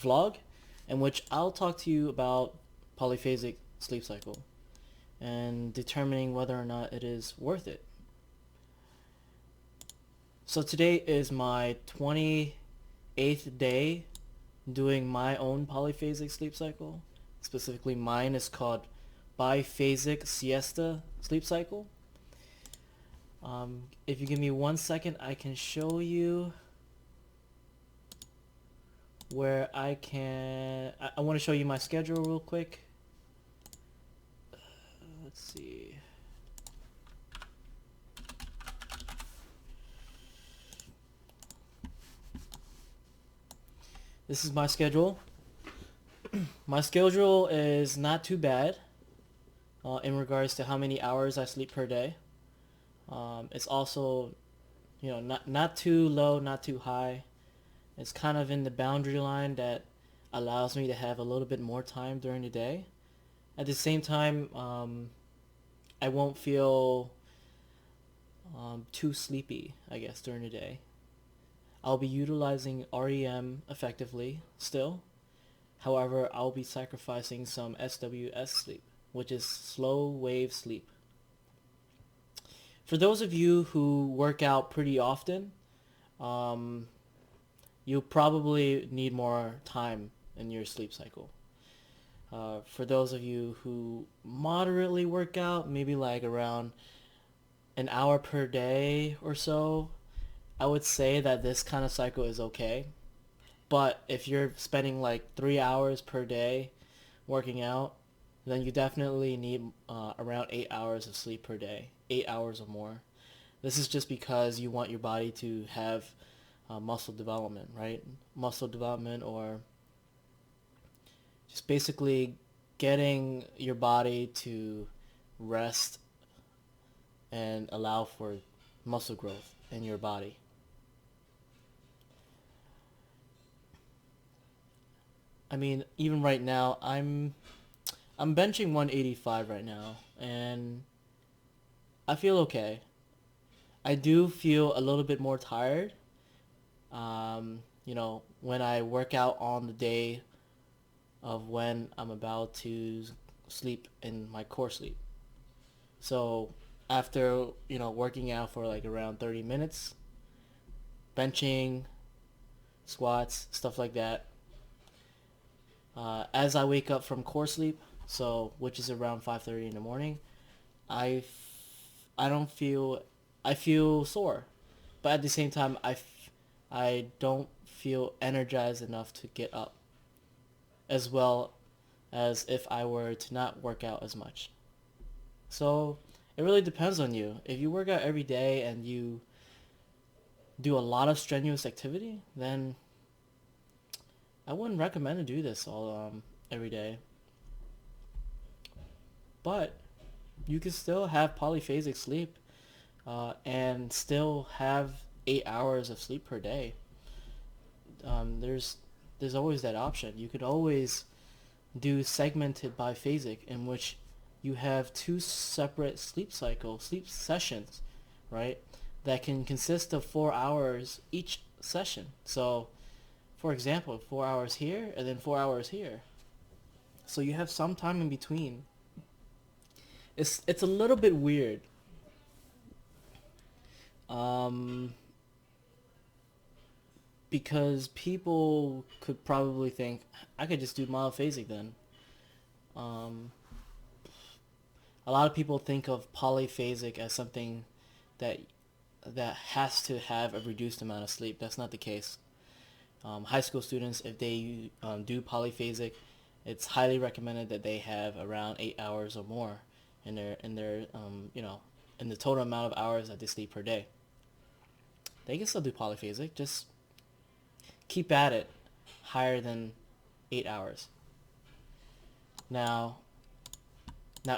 vlog in which I'll talk to you about polyphasic sleep cycle and determining whether or not it is worth it. So today is my 28th day doing my own polyphasic sleep cycle. Specifically, mine is called biphasic siesta sleep cycle. If you give me 1 second, I can show you where I want to show you my schedule real quick. Let's see. This is my schedule. My schedule is not too bad in regards to how many hours I sleep per day. It's also, not too low, not too high. It's kind of in the boundary line that allows me to have a little bit more time during the day. At the same time, I won't feel too sleepy, I guess, during the day. I'll be utilizing REM effectively still. However, I'll be sacrificing some SWS sleep, which is slow wave sleep. For those of you who work out pretty often, you'll probably need more time in your sleep cycle. For those of you who moderately work out, maybe like around an hour per day or so, I would say that this kind of cycle is okay. But if you're spending like 3 hours per day working out, then you definitely need around 8 hours of sleep per day, 8 hours or more. This is just because you want your body to have muscle development, right? Muscle development, or just basically getting your body to rest and allow for muscle growth in your body. I mean, even right now, I'm benching 185 right now, and I feel okay. I do feel a little bit more tired, when I work out on the day of when I'm about to sleep in my core sleep. So after, working out for like around 30 minutes, benching, squats, stuff like that, as I wake up from core sleep, so which is around 5:30 in the morning, I, I don't feel, I feel sore, but at the same time, I don't feel energized enough to get up, as well as if I were to not work out as much. So it really depends on you. If you work out every day and you do a lot of strenuous activity, then I wouldn't recommend to do this all every day. But you can still have polyphasic sleep and still have 8 hours of sleep per day. There's always that option. You could always do segmented biphasic, in which you have two separate sleep sessions, right? That can consist of 4 hours each session. So, for example, 4 hours here and then 4 hours here. So you have some time in between. It's a little bit weird. Um, because people could probably think I could just do monophasic then. Um, a lot of people think of polyphasic as something that has to have a reduced amount of sleep. That's not the case. High school students, if they do polyphasic, it's highly recommended that they have around 8 hours or more in the total amount of hours that they sleep per day. They can still do polyphasic, just keep at it higher than 8 hours. Now,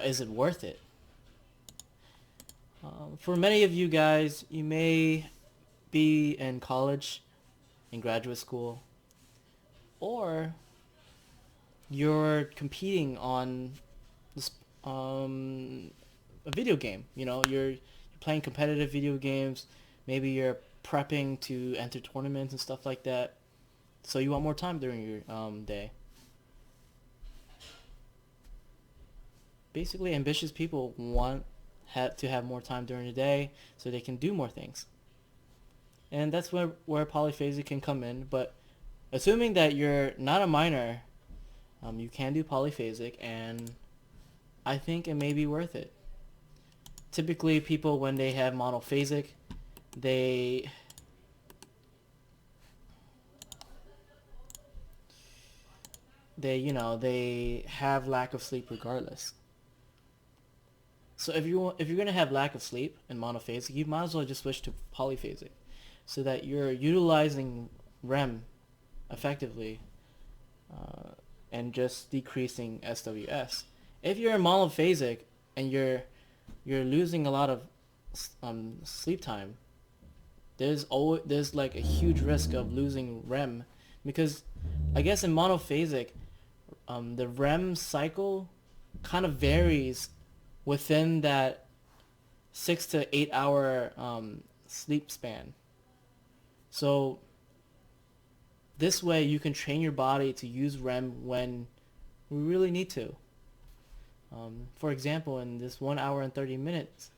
is it worth it? For many of you guys, you may be in college, in graduate school, or you're competing on this, a video game. You're playing competitive video games. Maybe you're prepping to enter tournaments and stuff like that. So you want more time during your day. Basically, ambitious people want to have more time during the day so they can do more things. And that's where polyphasic can come in. But assuming that you're not a minor, you can do polyphasic, and I think it may be worth it. Typically, people, when they have monophasic, they they have lack of sleep regardless. So if you're gonna have lack of sleep in monophasic, you might as well just switch to polyphasic, so that you're utilizing REM effectively, and just decreasing SWS. If you're in monophasic and you're losing a lot of sleep time, there's like a huge risk of losing REM, because I guess in monophasic, the REM cycle kind of varies within that 6 to 8 hour sleep span. So this way you can train your body to use REM when we really need to. For example, in this 1 hour and 30 minutes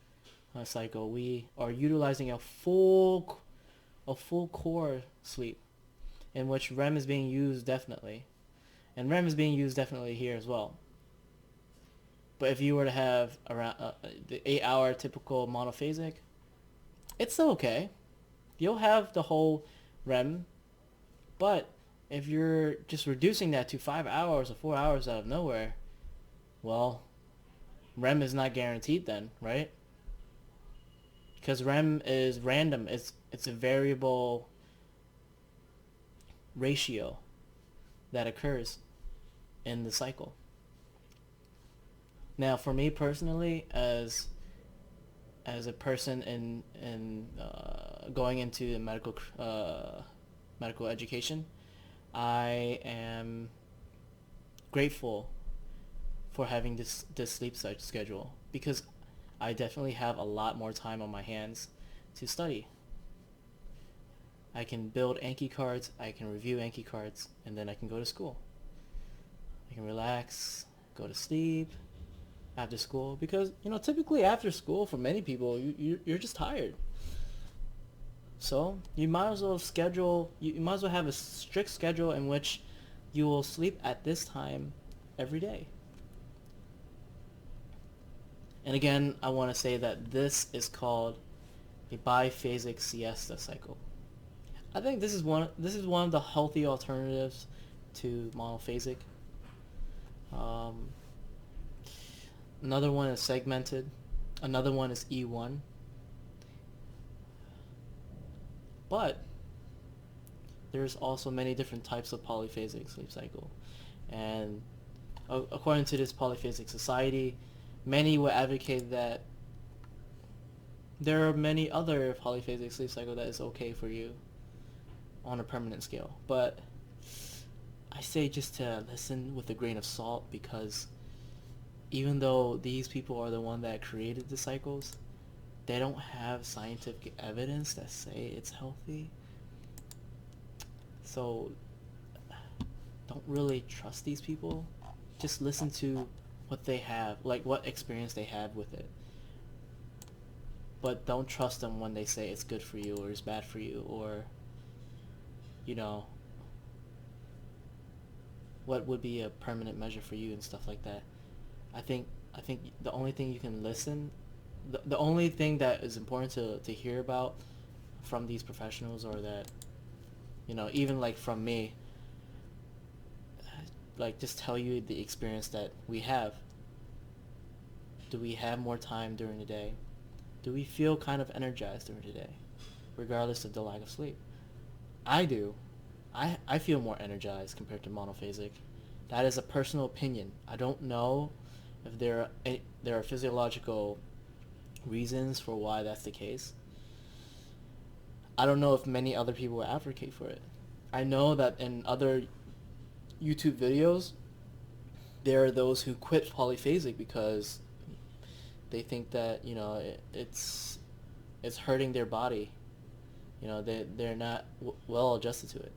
cycle, we are utilizing a full core sleep, in which REM is being used definitely. And REM is being used definitely here as well. But if you were to have around the 8 hour typical monophasic, it's still okay. You'll have the whole REM, but if you're just reducing that to 5 hours or 4 hours out of nowhere, well, REM is not guaranteed then, right? Because REM is random. It's a variable ratio that occurs in the cycle. Now, for me personally, as a person in going into medical education, I am grateful for having this sleep schedule, because I definitely have a lot more time on my hands to study. I can build Anki cards, I can review Anki cards, and then I can go to school. I can relax, go to sleep after school, because typically after school, for many people, you're just tired. So you might as well have a strict schedule in which you will sleep at this time every day. And again, I want to say that this is called a biphasic siesta cycle. I think this is one of the healthy alternatives to monophasic. Another one is segmented. Another one is E1. But there's also many different types of polyphasic sleep cycle. And according to this polyphasic society, many will advocate that there are many other polyphasic sleep cycle that is okay for you on a permanent scale. But I say just to listen with a grain of salt, because even though these people are the one that created the cycles, they don't have scientific evidence that say it's healthy. So don't really trust these people. Just listen to what they have, like what experience they had with it. But don't trust them when they say it's good for you or it's bad for you, or what would be a permanent measure for you and stuff like that. I think the only thing you can listen, the only thing that is important to hear about from these professionals, or that even like from me, like just tell you the experience that we have. Do we have more time during the day? Do we feel kind of energized during the day, regardless of the lack of sleep? I do. I feel more energized compared to monophasic. That is a personal opinion. I don't know if there are physiological reasons for why that's the case. I don't know if many other people will advocate for it. I know that in other YouTube videos, there are those who quit polyphasic because they think that it's hurting their body. They're not well adjusted to it.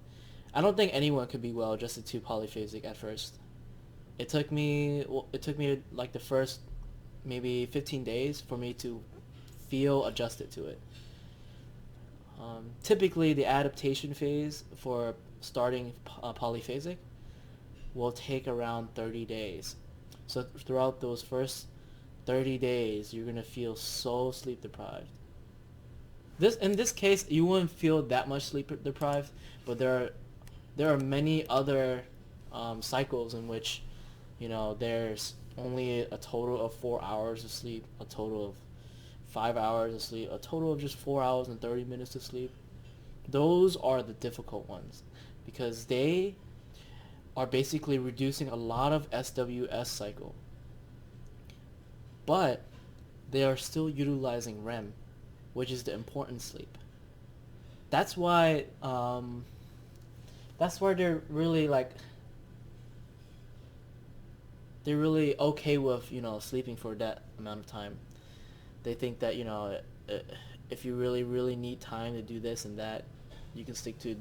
I don't think anyone could be well adjusted to polyphasic at first. It took me like the first maybe 15 days for me to feel adjusted to it. Typically, the adaptation phase for starting polyphasic will take around 30 days. So throughout those first 30 days, you're going to feel so sleep deprived. In this case, you wouldn't feel that much sleep deprived, but there are many other cycles in which, there's only a total of 4 hours of sleep, a total of 5 hours of sleep, a total of just 4 hours and 30 minutes of sleep. Those are the difficult ones because they are basically reducing a lot of SWS cycle, but they are still utilizing REM, which is the important sleep. That's why they're really they're really okay with sleeping for that amount of time. They think that if you really really need time to do this and that, you can stick to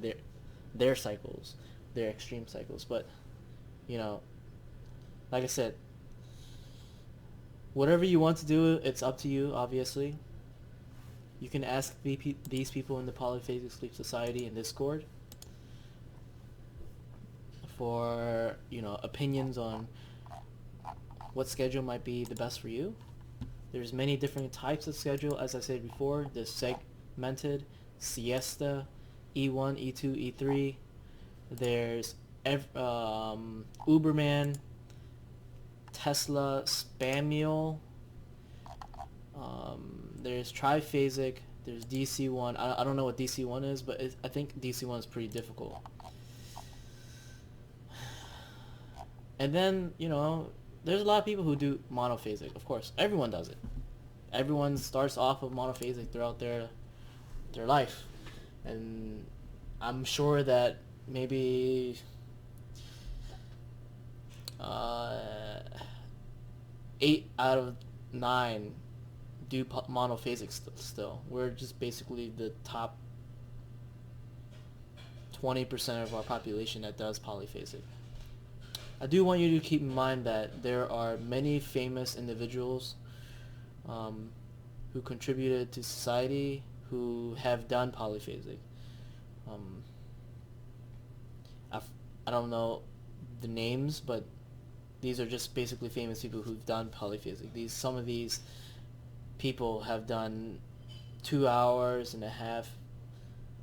their cycles, their extreme cycles. But you know, like I said, whatever you want to do, it's up to you. Obviously, you can ask these people in the Polyphasic Sleep Society in Discord for opinions on what schedule might be the best for you. There's many different types of schedule, as I said before. There's segmented, siesta, E1, E2, E3. There's Uberman, Tesla, Spamiel. There's triphasic. There's DC1. I don't know what DC1 is, but I think DC1 is pretty difficult. And then, there's a lot of people who do monophasic. Of course, everyone does it. Everyone starts off with monophasic throughout their life. And I'm sure that maybe 8 out of 9 do monophasic still. We're just basically the top 20% of our population that does polyphasic. I do want you to keep in mind that there are many famous individuals who contributed to society who have done polyphasic. I don't know the names, but these are just basically famous people who've done polyphasic. Some of these people have done 2 hours and a half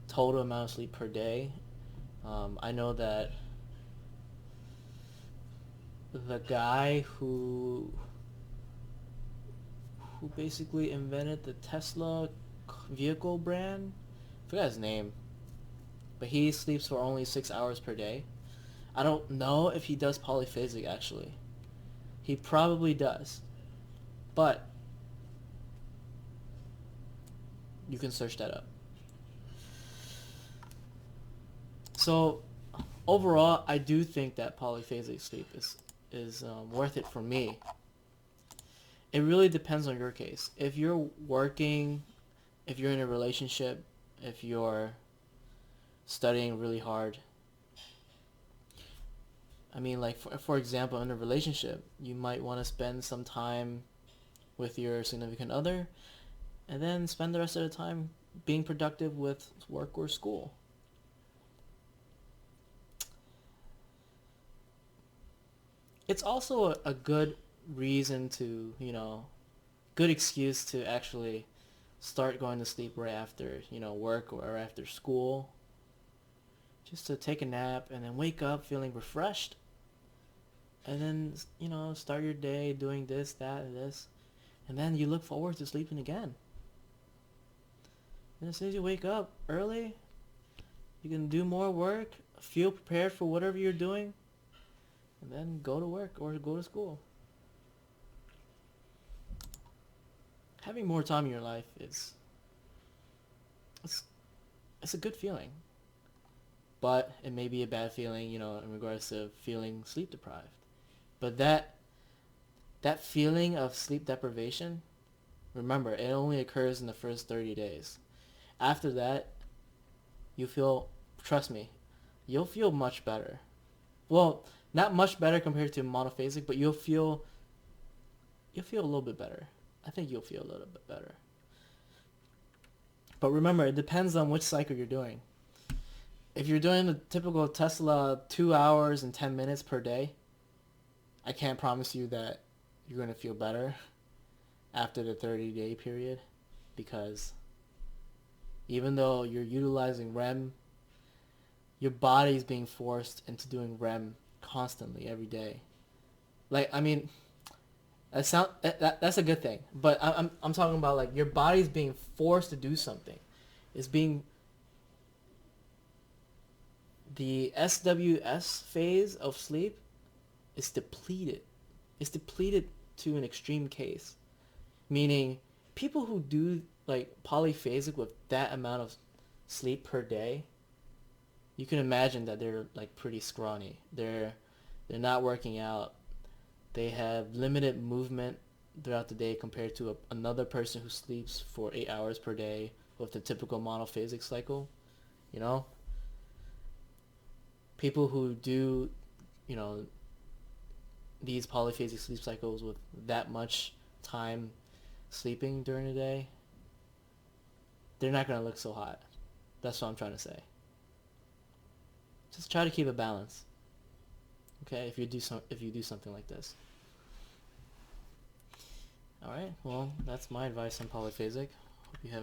total amount of sleep per day. I know that the guy who basically invented the Tesla vehicle brand, I forgot his name, but he sleeps for only 6 hours per day. I don't know if he does polyphasic actually. He probably does, but you can search that up. So overall, I do think that polyphasic sleep is worth it for me. It really depends on your case. If you're working, if you're in a relationship, if you're studying really hard. I mean, like for example, in a relationship, you might want to spend some time with your significant other and then spend the rest of the time being productive with work or school. It's also a good reason to, good excuse to actually start going to sleep right after, work or after school. Just to take a nap and then wake up feeling refreshed. And then, start your day doing this, that, and this. And then you look forward to sleeping again. And as soon as you wake up early, you can do more work, feel prepared for whatever you're doing, and then go to work or go to school. Having more time in your life it's a good feeling. But it may be a bad feeling, in regards to feeling sleep deprived. But that feeling of sleep deprivation, remember, it only occurs in the first 30 days. After that, trust me, you'll feel much better. Well, not much better compared to monophasic, but you'll feel a little bit better. I think you'll feel a little bit better. But remember, it depends on which cycle you're doing. If you're doing the typical Tesla 2 hours and 10 minutes per day, I can't promise you that you're going to feel better after the 30-day period, because even though you're utilizing REM, your body's being forced into doing REM constantly every day. Like, I mean, that's a good thing, but I'm talking about, like, your body's being forced to do something. It's being the SWS phase of sleep is depleted. It's depleted to an extreme case, meaning people who do like polyphasic with that amount of sleep per day, you can imagine that they're like pretty scrawny. They're not working out. They have limited movement throughout the day compared to another person who sleeps for 8 hours per day with the typical monophasic cycle. You know, people who do, you know, these polyphasic sleep cycles with that much time sleeping during the day, they're not gonna look so hot. That's what I'm trying to say. Just try to keep a balance. Okay, if you do something like this. All right. Well, that's my advice on polyphasic. Hope you have